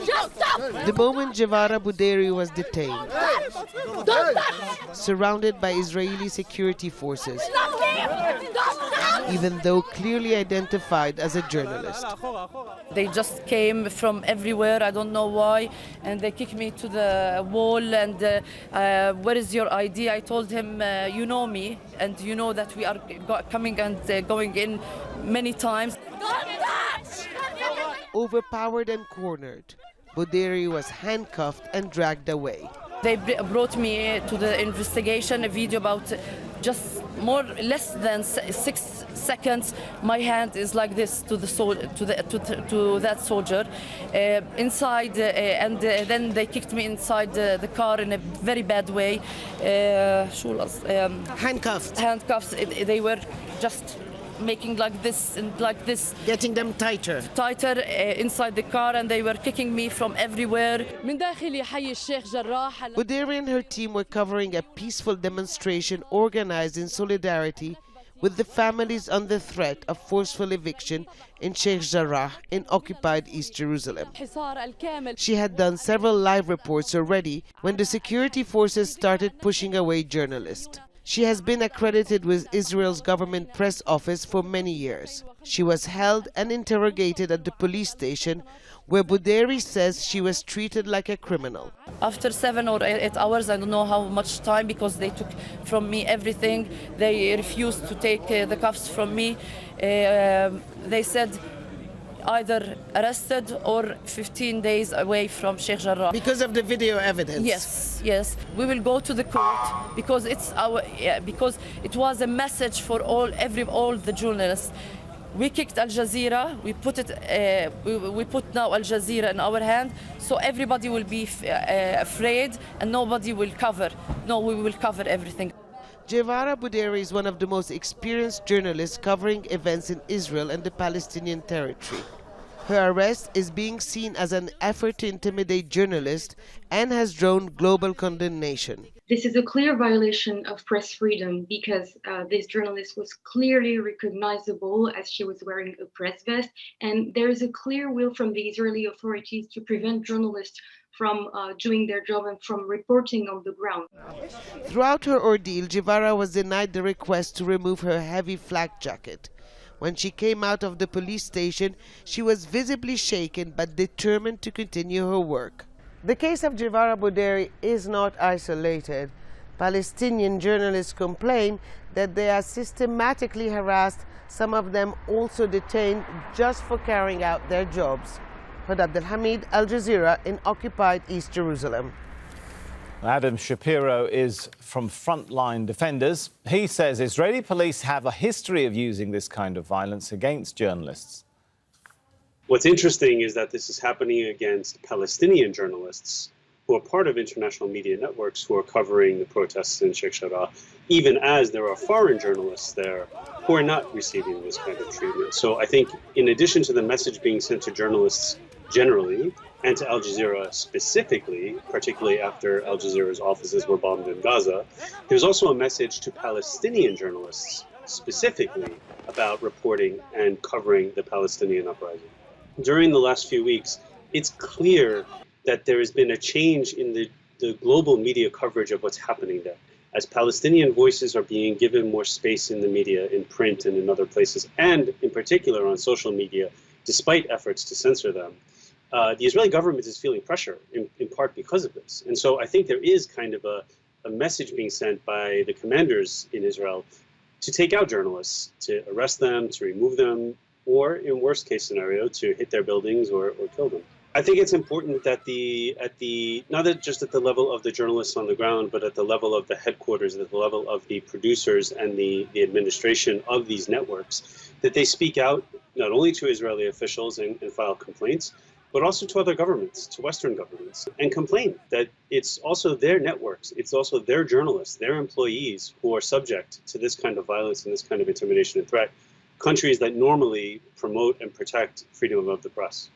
Just stop! The moment Givara Budeiri was detained, surrounded by Israeli security forces, even though clearly identified as a journalist. They just came from everywhere, I don't know why, and they kicked me to the wall and where is your ID? I told him, you know me, and you know that we are coming and going in many times. Overpowered and cornered, Budeiri was handcuffed and dragged away. They brought me to the investigation, a video about just less than 6 seconds. My hand is like this to that soldier inside, and then they kicked me inside the car in a very bad way. Handcuffed. Handcuffs. They were just making like this and like this, getting them tighter inside the car, and they were kicking me from everywhere. Budeiri and her team were covering a peaceful demonstration organized in solidarity with the families under threat of forceful eviction in Sheikh Jarrah in occupied East Jerusalem. She had done several live reports already when the security forces started pushing away journalists. She has been accredited with Israel's government press office for many years. She was held and interrogated at the police station, where Budeiri says she was treated like a criminal. After 7 or 8 hours, I don't know how much time, because they took from me everything. They refused to take the cuffs from me. They said either arrested or 15 days away from Sheikh Jarrah. Because of the video evidence? Yes. We will go to the court because because it was a message for all the journalists. We kicked Al Jazeera. We put now Al Jazeera in our hand, so everybody will be afraid and nobody will cover. No, we will cover everything. Givara Budeiri is one of the most experienced journalists covering events in Israel and the Palestinian territory. Her arrest is being seen as an effort to intimidate journalists and has drawn global condemnation. This is a clear violation of press freedom because this journalist was clearly recognizable as she was wearing a press vest, and there is a clear will from the Israeli authorities to prevent journalists from doing their job and from reporting on the ground. Throughout her ordeal, Givara was denied the request to remove her heavy flak jacket. When she came out of the police station, she was visibly shaken but determined to continue her work. The case of Givara Budeiri is not isolated. Palestinian journalists complain that they are systematically harassed, some of them also detained just for carrying out their jobs. Hoda, Abdel-Hamid, Al Jazeera in occupied East Jerusalem. Adam Shapiro is from Frontline Defenders. He says Israeli police have a history of using this kind of violence against journalists. What's interesting is that this is happening against Palestinian journalists who are part of international media networks who are covering the protests in Sheikh Jarrah, even as there are foreign journalists there who are not receiving this kind of treatment. So I think in addition to the message being sent to journalists generally, and to Al Jazeera specifically, particularly after Al Jazeera's offices were bombed in Gaza, there's also a message to Palestinian journalists specifically about reporting and covering the Palestinian uprising. During the last few weeks, it's clear that there has been a change in the global media coverage of what's happening there. As Palestinian voices are being given more space in the media, in print and in other places, and in particular on social media, despite efforts to censor them, the Israeli government is feeling pressure, in part because of this. And so I think there is kind of a message being sent by the commanders in Israel to take out journalists, to arrest them, to remove them, or in worst case scenario, to hit their buildings or kill them. I think it's important that not just at the level of the journalists on the ground, but at the level of the headquarters, at the level of the producers and the administration of these networks, that they speak out not only to Israeli officials and file complaints, but also to other governments, to Western governments, and complain that it's also their networks, it's also their journalists, their employees who are subject to this kind of violence and this kind of intimidation and threat, countries that normally promote and protect freedom of the press.